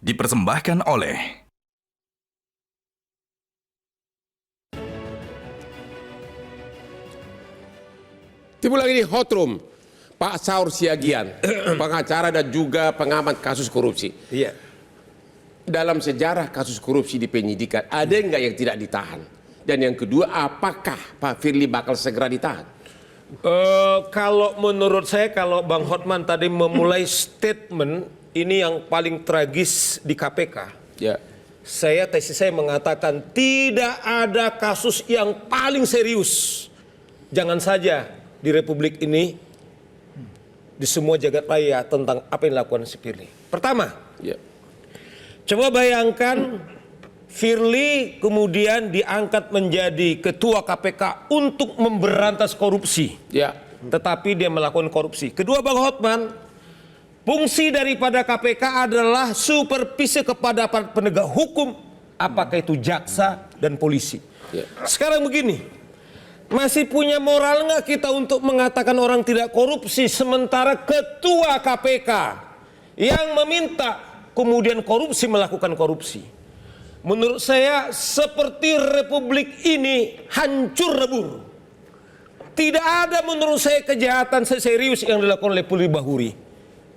dipersembahkan oleh Timbul lagi di Hot Room, Pak Saur Siagian, pengacara dan juga pengamat kasus korupsi. Iya. Dalam sejarah kasus korupsi di penyidikan, ada nggak yang tidak ditahan? Dan yang kedua, apakah Pak Firly bakal segera ditahan? Kalau menurut saya, kalau Bang Hotman tadi memulai statement ini yang paling tragis di KPK. Ya. Tesis saya mengatakan tidak ada kasus yang paling serius. Jangan saja di Republik ini, di semua jagat raya tentang apa yang dilakukan si Firly. Pertama, Ya. coba bayangkan Firly kemudian diangkat menjadi ketua KPK untuk memberantas korupsi. Ya. Tetapi dia melakukan korupsi. Kedua, Bang Hotman, fungsi daripada KPK adalah supervisi kepada para penegak hukum, apakah itu jaksa dan polisi. Ya. Sekarang begini, masih punya moral nggak kita untuk mengatakan orang tidak korupsi sementara ketua KPK yang meminta kemudian korupsi melakukan korupsi? Menurut saya seperti Republik ini hancur lebur. Tidak ada menurut saya kejahatan seserius yang dilakukan oleh Firly Bahuri.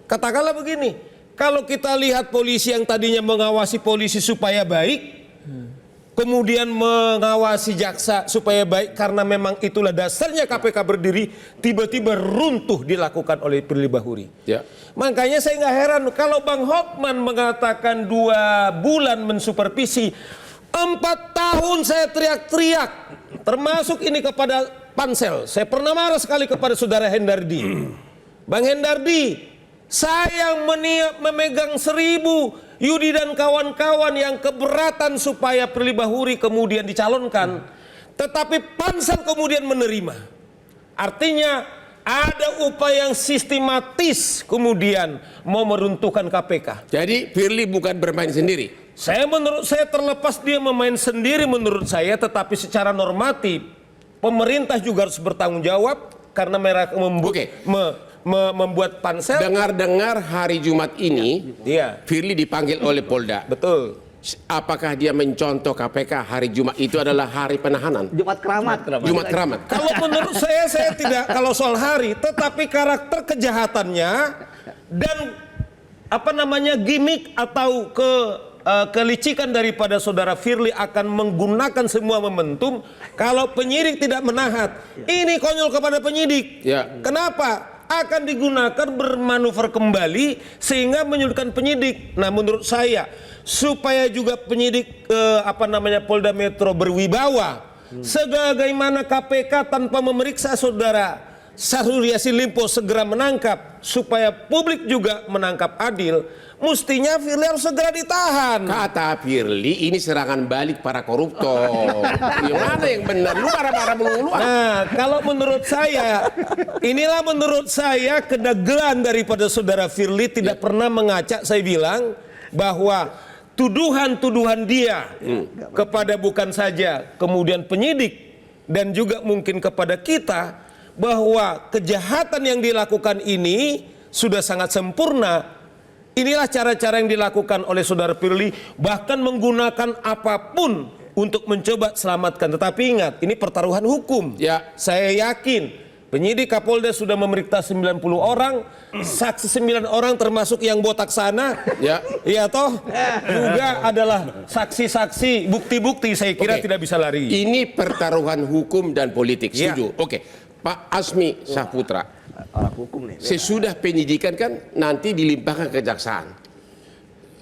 Katakanlah begini, kalau kita lihat polisi yang tadinya mengawasi polisi supaya baik, kemudian mengawasi jaksa supaya baik karena memang itulah dasarnya KPK berdiri, tiba-tiba runtuh dilakukan oleh Firly Bahuri. Ya. Makanya saya nggak heran kalau Bang Hotman mengatakan 2 bulan mensupervisi, 4 tahun saya teriak-teriak, termasuk ini kepada Pansel. Saya pernah marah sekali kepada saudara Hendardi. Bang Hendardi, saya memegang 1000 Yudi dan kawan-kawan yang keberatan supaya Firly Bahuri kemudian dicalonkan, tetapi Pansel kemudian menerima. Artinya ada upaya yang sistematis kemudian mau meruntuhkan KPK. Jadi Firly bukan bermain sendiri. Menurut saya terlepas dia memain sendiri menurut saya, tetapi secara normatif pemerintah juga harus bertanggung jawab karena mereka membuat Pansel. Dengar-dengar hari Jumat ini, Iya. Firly dipanggil oleh Polda. Betul. Apakah dia mencontoh KPK hari Jumat itu adalah hari penahanan? Jumat Keramat. Jumat Keramat. Kalau menurut saya tidak kalau soal hari, tetapi karakter kejahatannya dan gimmick atau kelicikan daripada saudara Firly akan menggunakan semua momentum. Kalau penyidik tidak menahan, ini konyol kepada penyidik. Ya. Kenapa? Akan digunakan bermanuver kembali sehingga menyulitkan penyidik. Nah, menurut saya supaya juga penyidik Polda Metro berwibawa, sebagaimana KPK tanpa memeriksa saudara Syahrul Yassin Limpo segera menangkap supaya publik juga menangkap adil, mestinya Firly harus segera ditahan. Kata Firly, ini serangan balik para koruptor. Yang mana yang benar? Lu marah-marah melulu. Nah, kalau menurut saya, inilah menurut saya kedagelan daripada saudara Firly tidak pernah mengacak. Saya bilang bahwa tuduhan-tuduhan dia kepada bukan saja kemudian penyidik dan juga mungkin kepada kita, bahwa kejahatan yang dilakukan ini sudah sangat sempurna. Inilah cara-cara yang dilakukan oleh saudara Firly, bahkan menggunakan apapun untuk mencoba selamatkan. Tetapi ingat, ini pertaruhan hukum. Ya. Saya yakin penyidik Kapolda sudah memeriksa 90 orang, saksi 9 orang termasuk yang botak sana. Ya. Iya toh? Juga adalah saksi-saksi, bukti-bukti, saya kira tidak bisa lari. Ini pertaruhan hukum dan politik. Ya. Setuju? Oke. Pak Asmi Saputra, Orang hukum nih. sesudah penyidikan kan nanti dilimpahkan ke kejaksaan.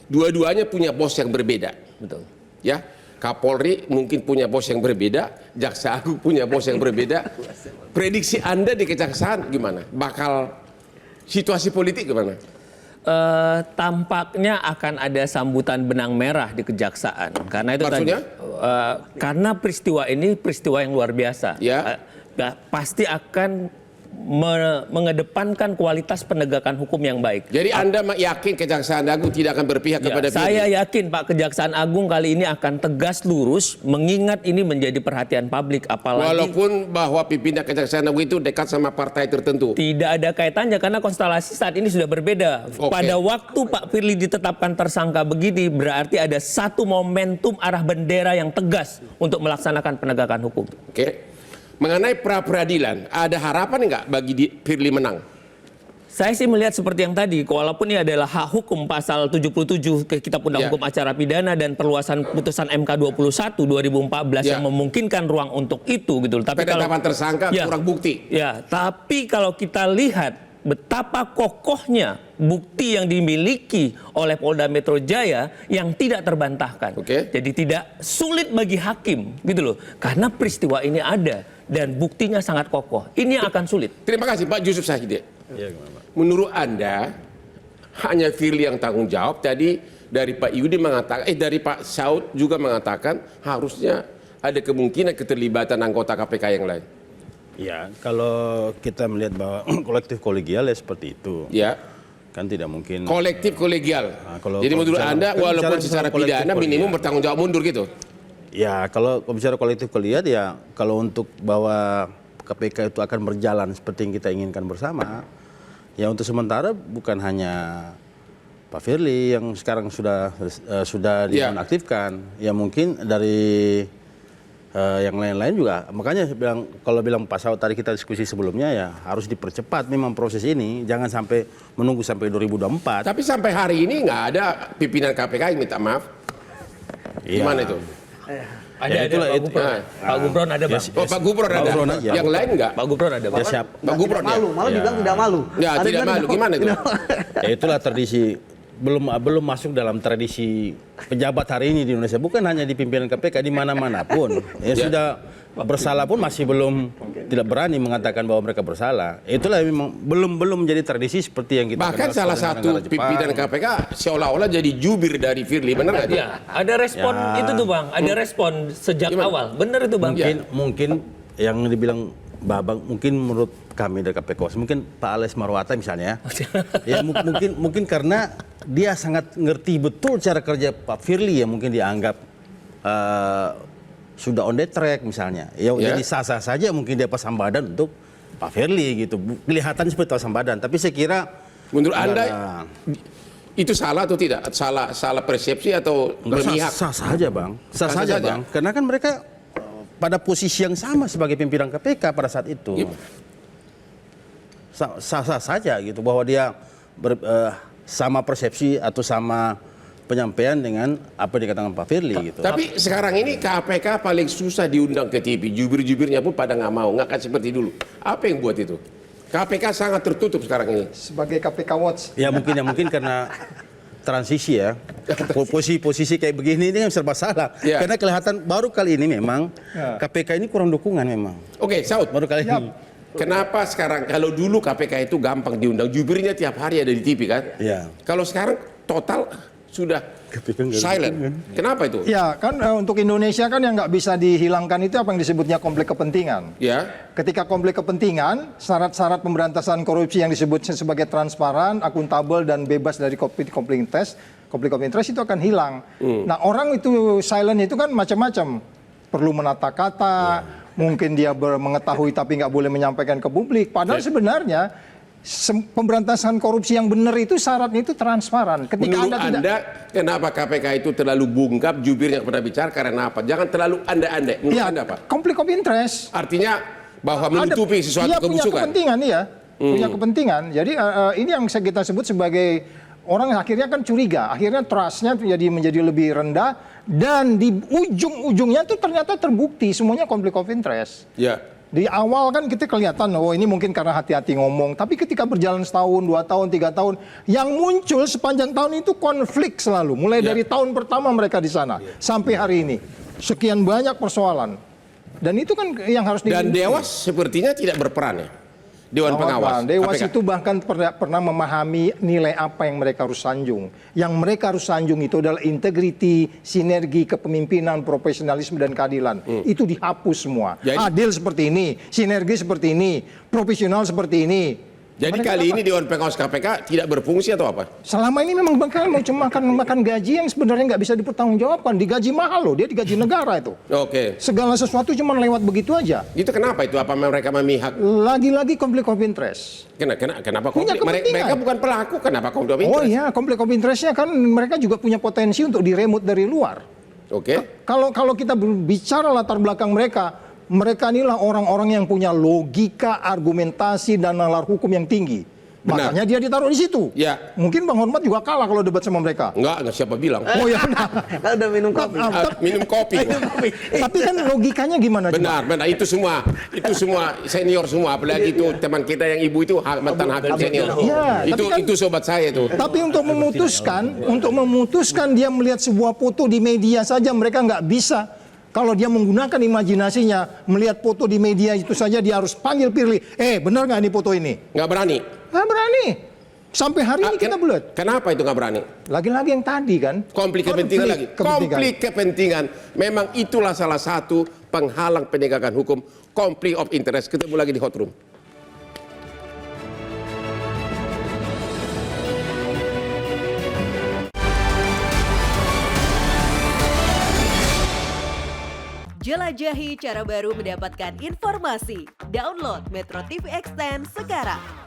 Dua-duanya punya bos yang berbeda. Betul. Ya, Kapolri mungkin punya bos yang berbeda, Jaksa Agung punya bos yang berbeda. Prediksi Anda di kejaksaan gimana? Bakal situasi politik gimana? Tampaknya akan ada sambutan benang merah di kejaksaan karena itu Maksudnya? karena peristiwa ini peristiwa yang luar biasa. Ya. Pasti akan mengedepankan kualitas penegakan hukum yang baik. Jadi Anda yakin Kejaksaan Agung tidak akan berpihak Ya, kepada saya Firly? yakin Pak Kejaksaan Agung kali ini akan tegas lurus, mengingat ini menjadi perhatian publik, apalagi Walaupun bahwa pimpinan Kejaksaan Agung itu dekat sama partai tertentu. tidak ada kaitannya karena konstelasi saat ini sudah berbeda. Oke. Pada waktu Pak Firly ditetapkan tersangka begini, berarti ada satu momentum arah bendera yang tegas untuk melaksanakan penegakan hukum. Oke. Mengenai pra-peradilan, ada harapan nggak bagi Firly menang? Saya sih melihat seperti yang tadi, walaupun ini adalah hak hukum pasal 77 Kitab Undang Hukum Acara Pidana dan perluasan putusan MK 21 2014 yang memungkinkan ruang untuk itu gitu. Tapi Penetapan tersangka kurang bukti. Ya, tapi kalau kita lihat betapa kokohnya bukti yang dimiliki oleh Polda Metro Jaya yang tidak terbantahkan. Oke. Jadi tidak sulit bagi hakim gitu loh. Karena peristiwa ini ada dan buktinya sangat kokoh. Ini yang akan sulit. Terima kasih Pak Yusuf Sahide. Menurut Anda hanya Firly yang tanggung jawab? Tadi dari Pak Yudi mengatakan, dari Pak Saud juga mengatakan harusnya ada kemungkinan keterlibatan anggota KPK yang lain. Ya, kalau kita melihat bahwa kolektif kolegial ya seperti itu. Ya. Kan tidak mungkin. Kolektif kolegial. Kalau Jadi menurut bicara- Anda kan walaupun bicara secara kolektif pidana minimum kolegial. bertanggung jawab mundur gitu? Ya, kalau bicara kolektif kolegial ya kalau untuk bahwa KPK itu akan berjalan seperti yang kita inginkan bersama, ya untuk sementara bukan hanya Pak Firly yang sekarang sudah dinonaktifkan, ya mungkin dari yang lain-lain juga. Makanya kalau bilang Pak Saud tadi kita diskusi sebelumnya ya harus dipercepat memang proses ini, jangan sampai menunggu sampai 2024. Tapi sampai hari ini nggak ada pimpinan KPK yang minta maaf. Iya. Gimana itu? Ada itulah Pak itu. Gubron. Pak Gubron ada Bang. Oh Pak Gubron ada. Gubron aja. Yang lain nggak? Pak Gubron ada Bang. Ya siap. Pak Gubron ya? Malu, malah dibilang tidak malu. Ya Ada tidak bilang malu. Gimana itu? Ya itulah tradisi belum masuk dalam tradisi pejabat hari ini di Indonesia, bukan hanya di pimpinan KPK, di mana-mana pun ya sudah bersalah pun masih belum tidak berani mengatakan bahwa mereka bersalah. Itulah memang belum menjadi tradisi seperti yang kita Bahkan kenal salah sebagai satu negara Jepang. pimpinan KPK seolah-olah jadi jubir dari Firly, benar nggak? Ya, ada respon itu tuh Bang, ada respon sejak Gimana? awal. Benar itu Bang. Mungkin yang dibilang Babang, mungkin menurut kami dari KPK, mungkin Pak Ales Marwata misalnya, ya mungkin karena dia sangat ngerti betul cara kerja Pak Firly ya mungkin dianggap sudah on the track misalnya. Ya jadi sah-sah saja mungkin dia pasang badan untuk Pak Firly gitu. Kelihatan seperti pasang badan, tapi saya kira Menurut Anda itu salah atau tidak? Salah persepsi atau berpihak? sah saja Bang. Sah Sah saja saja. Bang. Karena kan mereka pada posisi yang sama sebagai pimpinan KPK pada saat itu. Sah-sah saja gitu bahwa dia sama persepsi atau sama penyampaian dengan apa yang dikatakan Pak Firly gitu. Tapi sekarang ini KPK paling susah diundang ke TV. Jubir-jubirnya pun pada nggak mau, nggak akan seperti dulu. Apa yang buat itu? KPK sangat tertutup sekarang ini. Sebagai KPK Watch. Ya mungkin karena transisi ya. Posisi kayak begini ini kan serba salah. Ya. Karena kelihatan baru kali ini memang KPK ini kurang dukungan memang. Oke, Saud. Baru kali ini. Kenapa sekarang, kalau dulu KPK itu gampang diundang, jubirnya tiap hari ada di TV kan? Iya. Kalau sekarang total sudah KPK nggak silent. Kenapa itu? Ya kan untuk Indonesia kan yang nggak bisa dihilangkan itu apa yang disebutnya konflik kepentingan. Ya, Ketika konflik kepentingan, syarat-syarat pemberantasan korupsi yang disebut sebagai transparan, akuntabel dan bebas dari konflik of interest itu akan hilang. Nah orang itu silent itu kan macam-macam. Perlu menata kata, mungkin dia mengetahui tapi nggak boleh menyampaikan ke publik. Padahal sebenarnya pemberantasan korupsi yang benar itu syaratnya itu transparan. Ketika menurut Anda tidak kenapa KPK itu terlalu bungkap, jubirnya pernah bicara karena apa? Jangan terlalu andai-andai. Menurut Anda apa? konflik of interest. Artinya bahwa menutupi sesuatu Dia punya kebusukan. kepentingan, iya. Punya kepentingan. Jadi ini yang kita sebut sebagai orang akhirnya kan curiga. Akhirnya trust-nya menjadi lebih rendah. Dan di ujung-ujungnya itu ternyata terbukti semuanya konflik of interest. Ya. Di awal kan kita kelihatan, oh ini mungkin karena hati-hati ngomong. Tapi ketika berjalan setahun, 2 tahun, 3 tahun, yang muncul sepanjang tahun itu konflik selalu. Mulai dari tahun pertama mereka di sana sampai hari ini. Sekian banyak persoalan. Dan itu kan yang harus Dan dilindungi. Dewas sepertinya tidak berperan ya. Dewan Pengawas. Dewas KPK. itu bahkan pernah memahami nilai apa yang mereka harus sanjung. Yang mereka harus sanjung itu adalah integriti, sinergi, kepemimpinan, profesionalisme dan keadilan. Itu dihapus semua. Jadi- Adil seperti ini, sinergi seperti ini, profesional seperti ini. Jadi Mereka kali apa? ini Dewan Pengawas KPK tidak berfungsi atau apa? Selama ini memang bakal mau cuma makan gaji yang sebenarnya nggak bisa dipertanggungjawabkan. Digaji mahal loh, dia digaji negara itu. Oke. Segala sesuatu cuma lewat begitu aja. Itu kenapa itu? Apa mereka memihak? Lagi-lagi konflik of interest. Kenapa Punya konflik? Mereka kepentingan. bukan pelaku, kenapa konflik of Oh interest? iya, konflik of interestnya kan mereka juga punya potensi untuk diremut dari luar. Oke. Kalau kita bicara latar belakang mereka inilah orang-orang yang punya logika, argumentasi, dan nalar hukum yang tinggi. Benar. Makanya dia ditaruh di situ. Ya. Mungkin Bang Hormat juga kalah kalau debat sama mereka. Enggak siapa bilang. Oh ya, Kan udah minum kopi. Minum kopi. tapi kan logikanya gimana? Benar, itu semua senior semua, apalagi itu teman kita yang ibu itu mantan hakim senior. Iya, tapi kan- itu sobat saya itu. Tapi untuk memutuskan dia melihat sebuah foto di media saja mereka nggak bisa. Kalau dia menggunakan imajinasinya melihat foto di media itu saja dia harus panggil Firly. Benar nggak ini foto ini? Nggak berani. Nggak berani. Sampai hari ini kita belum. Kenapa itu nggak berani? Lagi-lagi yang tadi kan. Konflik kepentingan lagi. Konflik kepentingan. Memang itulah salah satu penghalang penegakan hukum. Konflik of interest. Ketemu lagi di hot room. Jelajahi cara baru mendapatkan informasi. Download Metro TV Extend sekarang.